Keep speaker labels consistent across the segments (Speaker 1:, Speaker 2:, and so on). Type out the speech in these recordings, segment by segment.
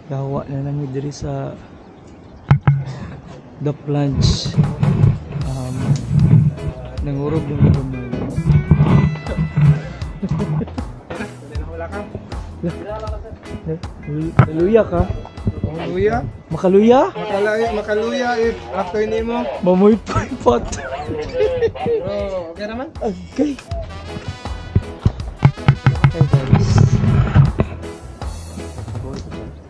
Speaker 1: Gawa na lang diri sa The Plunge. Nangurog yung kamay.
Speaker 2: Wala ka?
Speaker 1: Naluya ka?
Speaker 2: Makaluya?
Speaker 1: Makaluya?
Speaker 2: Makaluya after nimo.
Speaker 1: Mamoy pot.
Speaker 2: Oh, okay naman?
Speaker 1: Okay. Hey guys.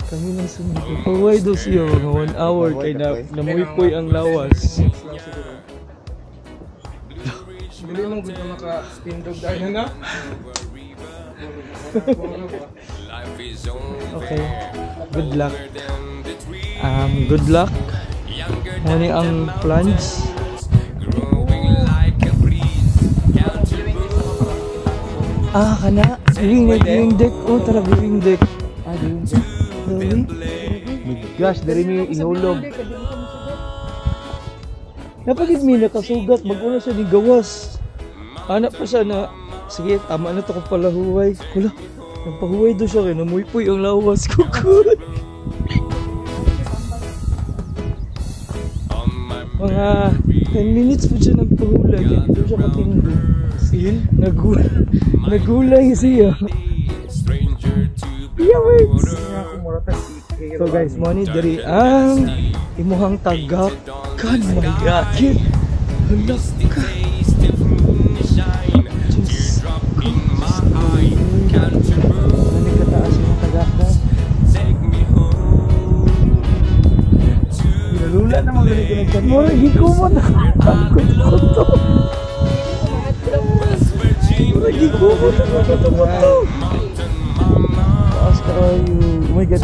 Speaker 1: Kami na sunod. Paway daw siya mga 1 hour kay namuipoy ang lawas.
Speaker 2: Dili mo gud maka-spin dog dahil na.
Speaker 1: Okay. Good luck. Good luck. Muna ang plunge. Kana. Viewing deck. Oh, tara, viewing deck. Viewing deck. Gosh, dari mi inulog. Napagid mi nakasugat. Mag-una siya ni gawas. Anak pa siya na, sige, tama na ito kung palahuway. Kula, nagpahuway doon siya kaya namuipoy ang lawas ko. Mga 10 minutes po siya nagpahula. Dito siya matindi. Nagulay siya. Yeah, words! So guys, money dari ang imuhang tagakan. My God! Hala ka! Kataas yung tagakan. Pinalula naman ganit-ganit. Mura, gikuman na. Kuto-kuto. Mura, gikuman na. Kuto-kuto. Taas kayo. Oh my God.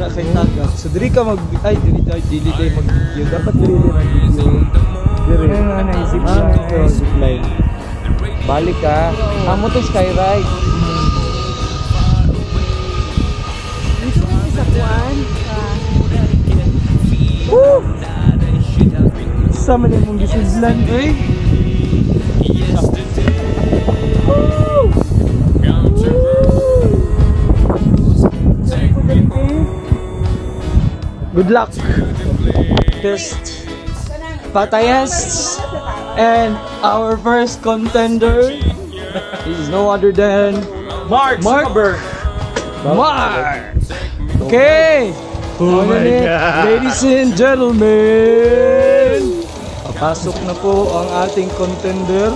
Speaker 1: Sa kay tagak. So diri ka dili tayo mag-video. Dapat diri mag-video. Diri na zipline. Balik ka. Amo to skyride. Woo! Sama na mong gisidlan, eh. Woo! Good luck. Test. Patayas. And our first contender is no other than Mark. Okay.
Speaker 3: Oh my God.
Speaker 1: Ladies and gentlemen, papasok na po ang ating contender.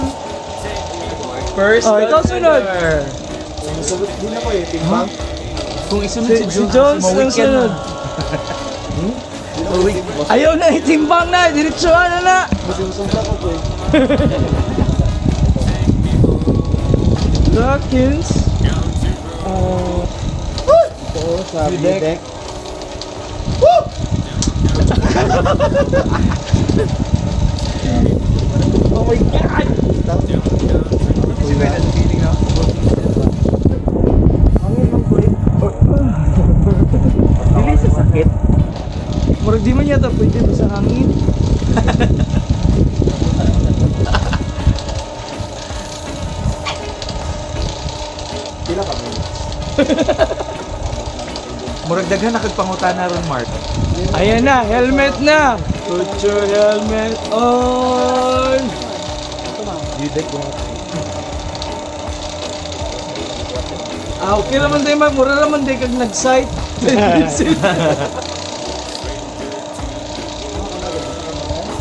Speaker 3: First
Speaker 1: Ikaw sunod.
Speaker 2: Hindi na ko timbang.
Speaker 3: Kung isunod
Speaker 1: Si Jones ang sunod. Ayaw na itimbang na, diretsuhan na na. Dawkins.
Speaker 2: Ito sa deck.
Speaker 1: Oh my God!
Speaker 2: Si Ben ang feeling na.
Speaker 1: Hangin ng kulit. Dili sa sakit. Murag di man yata pwede ba sa hangin?
Speaker 2: Pila ka mo?
Speaker 3: murag daghan nakagpangutana ron, Mark.
Speaker 1: Ayan na, helmet na! Put your helmet on!
Speaker 2: Deck mo.
Speaker 1: Okay naman tayo, mura naman tayo kag nag-sight.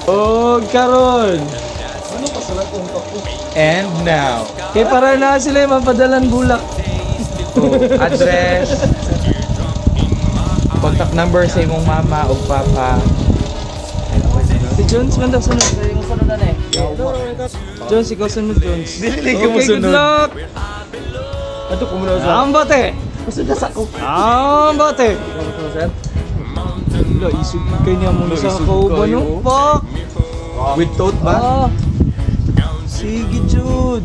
Speaker 1: Oh, karon.
Speaker 3: And now,
Speaker 1: Kaya para na sila yung mapadalan bulak.
Speaker 3: address, contact number sa imong mama o papa.
Speaker 1: Si Jones man daw sunod. Jones, ikaw sunod, Jones.
Speaker 3: Dili ka mo
Speaker 1: Okay, good
Speaker 3: sunod.
Speaker 1: luck!
Speaker 2: Ato ko muna sa.
Speaker 1: Ambate! Ambate! Wala, isog kayo niya muna sa
Speaker 3: isog
Speaker 1: kauban,
Speaker 3: kayo.
Speaker 1: no? Fuck!
Speaker 3: With tote bag?
Speaker 1: Sige, Jude!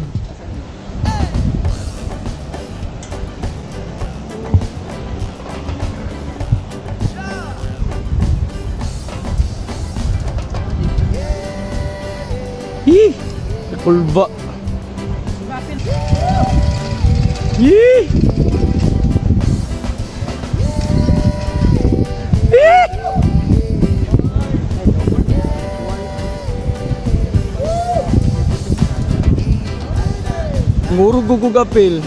Speaker 1: Hih! Kulba! Yee! Ngurug gugug apil.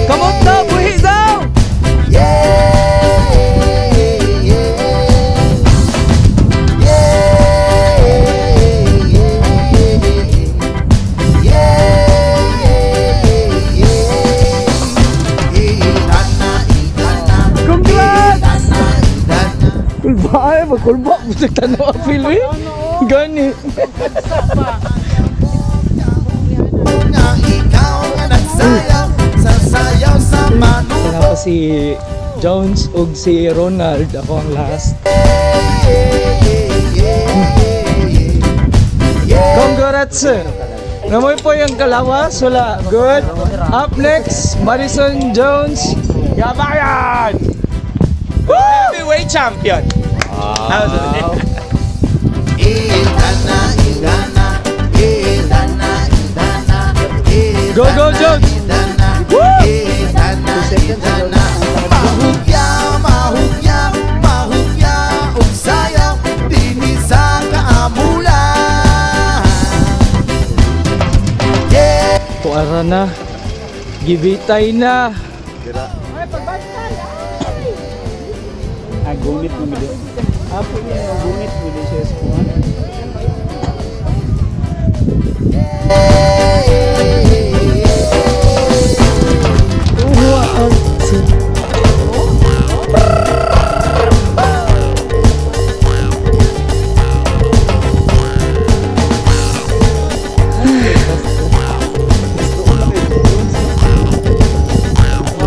Speaker 1: Kamot daw, buhi daw. Congrats! Kulba ay, magkulba. Busag tanaw apil eh. Gani. Sana pa si Jones ug si Ronald. Ako ang last. Congrats! Namoy po yung kalawas. Wala. Good. Up next, Madison Jones. Yabayan!
Speaker 3: Heavyweight champion. Wow.
Speaker 1: Go, go, Jones! Woo! Tuara na. Gibitay na.
Speaker 4: Gunit mo dito. Apo niya, gunit mo dito sa eskuhan.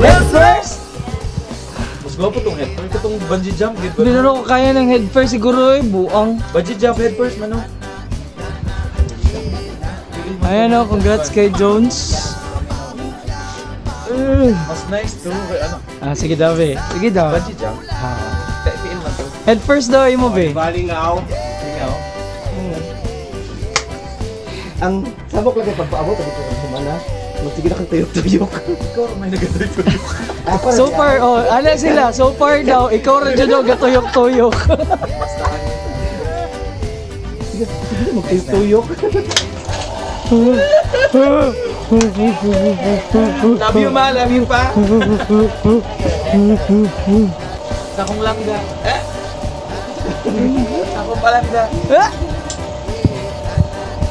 Speaker 1: Head first!
Speaker 3: Mas gwapo tong head first. Itong bungee jump.
Speaker 1: Hindi na ako kaya ng head first siguro eh. Buang.
Speaker 3: Bungee jump head first, mano.
Speaker 1: Ayan o, congrats kay Jones.
Speaker 3: Mas nice to. Ano?
Speaker 1: Sige daw be. Sige daw.
Speaker 3: Bungee jump. Tepiin man to.
Speaker 1: Head first daw mo be.
Speaker 4: Bali nga ako.
Speaker 3: Ikaw.
Speaker 4: Ang sabok lagi pagpaabot dito ang humana. Magsige na kang tuyok-tuyok.
Speaker 3: Ikaw may nagatuyok.
Speaker 1: So far, ano sila? So far daw, ikaw rin dyan daw gatuyok-tuyok.
Speaker 4: Sige na magtuyok.
Speaker 3: Love you ma, love you pa. Sakong langga. Sakong palangga.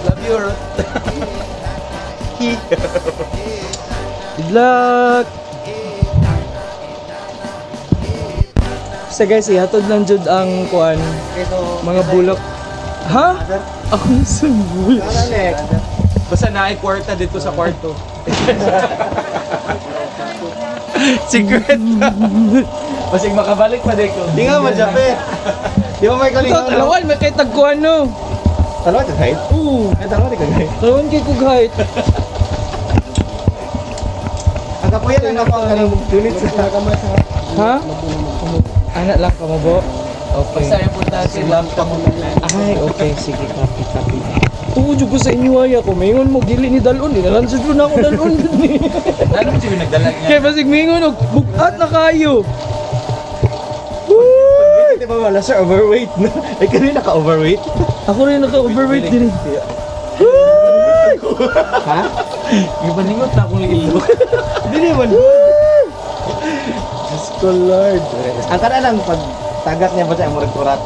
Speaker 3: Love you, Ruth.
Speaker 1: Good luck! So guys, ihatod lang jud ang kuan, mga bulok. Ha? Ako na sa bulok.
Speaker 3: Basta naay-kwarta dito sa kwarto. Secret na. Basig makabalik pa dito.
Speaker 4: Di nga madyape. Di ba may
Speaker 1: Ito,
Speaker 4: kalingaw?
Speaker 1: talawan, may kay tagkuan no.
Speaker 4: Talawa ka kahit?
Speaker 1: Oo.
Speaker 4: Ay, talawa ka kahit?
Speaker 1: Talawan kay kugahit.
Speaker 4: Ang kapuyan ang kapang kanang unit sa kamay sa...
Speaker 1: Ha? Anak lang ka mo bo? Okay.
Speaker 3: Basta yung punta si laptop mo.
Speaker 1: Ay, okay. Sige, copy. Oo, dyan ko sa inyo ay ako. Mayroon mo, gili ni Dalon. Inalansa dyan na ako Dalon.
Speaker 3: Ano mo siya nagdala niya?
Speaker 1: Kaya basig mayroon, bukat na kayo.
Speaker 4: Di ba wala sir, overweight na. Ay, kanina ka-overweight.
Speaker 1: Ako rin naka-overweight din.
Speaker 4: Ha?
Speaker 3: Yung paningot na akong ilok.
Speaker 4: Hindi naman. Diyos ko Lord. Ang kana lang pag tagat niya ba siya ang murag-kurat.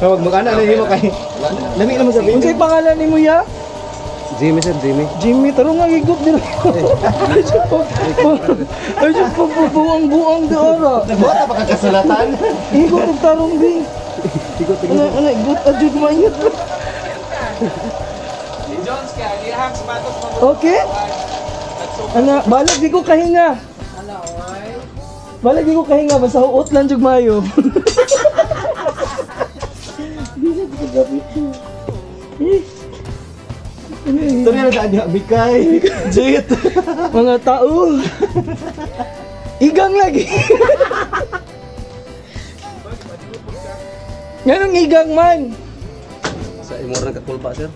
Speaker 4: Pero wag magana na mo kay. Lami naman sabihin.
Speaker 1: Unsay pangalan ni mo ya?
Speaker 4: Jimmy sir, Jimmy.
Speaker 1: Jimmy, tarong nga higop din. Ay, Diyos pa buang-buang daara.
Speaker 4: Bota pa kakasulatan.
Speaker 1: Higop ng tarong din. Ano, igot, adjud maingat.
Speaker 3: Si Jones ka, lihang sapatos mo.
Speaker 1: Okay? Ano, balag di ko kahinga. Balag di ko kahinga, basta huot lang jug mayo. Di na ko gabit ko.
Speaker 4: Sorry na daan niya, Bikay. Jit.
Speaker 1: Mga tao. Igang lagi. Ganong igang man.
Speaker 3: Sa imo ra nagkakulba sir.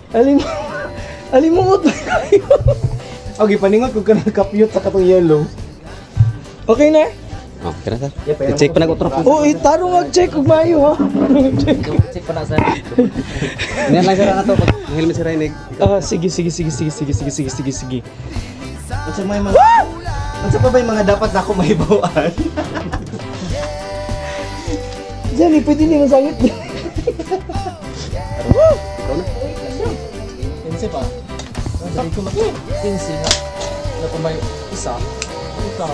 Speaker 1: Alimuot ba kayo?
Speaker 4: Okay, paningot ko ka nakapyut sa katong yellow.
Speaker 1: Okay na?
Speaker 3: Oh, kira sir.
Speaker 4: I-check
Speaker 3: pa na ko tra.
Speaker 1: Oo, tarong mag-check kung mayo ha.
Speaker 3: Check pa na sir. Yan lang sir na to pag helmet si Rainig.
Speaker 1: Ah, sige.
Speaker 4: Unsa may mga Unsa pa ba yung mga dapat na ako mahibawaan?
Speaker 1: Diyan, pwede din masangit.
Speaker 3: Ikaw na.
Speaker 4: Kinsi pa.
Speaker 2: Sabi ko mag-pinsi na. Na pa may isa. Ito.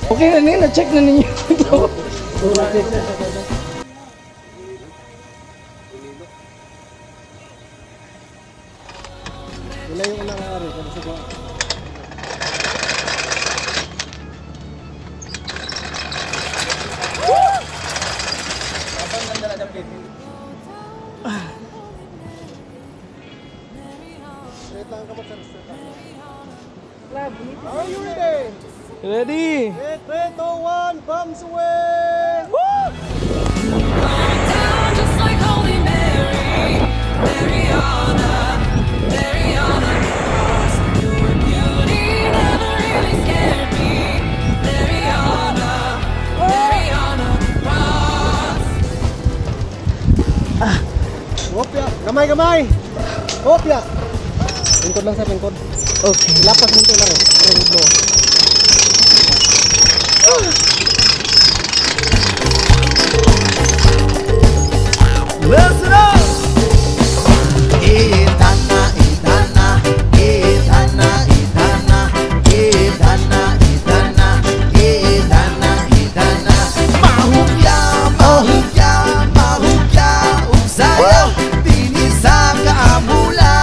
Speaker 1: Okay na nila, check na ninyo ito.
Speaker 4: Wala yung unang araw kasi sa
Speaker 1: Ready?
Speaker 4: 3, 2, 1, bombs away!
Speaker 5: Just like Holy Mary, Mary on a cross. Your beauty never really scared me. Mary on a cross.
Speaker 4: Hopya! Gamay! Hopya! Lingkod lang sa lingkod.
Speaker 1: Okay.
Speaker 4: Lapas mo ito lang eh. Lingkod mo. Listen up! Idana, Idana, Idana, Idana, Idana, Idana, Idana, Idana. Mahugya, mahugya, mahugya, usaya, pinisa ka amula.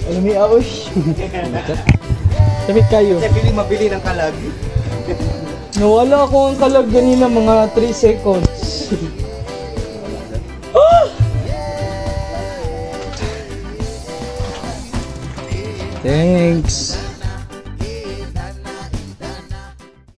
Speaker 1: Alam mo, aoy. Sabi kayo.
Speaker 4: Kasi piling mabili ng kalag.
Speaker 1: Nawala ako ang kalag ganina mga 3 seconds. Thanks.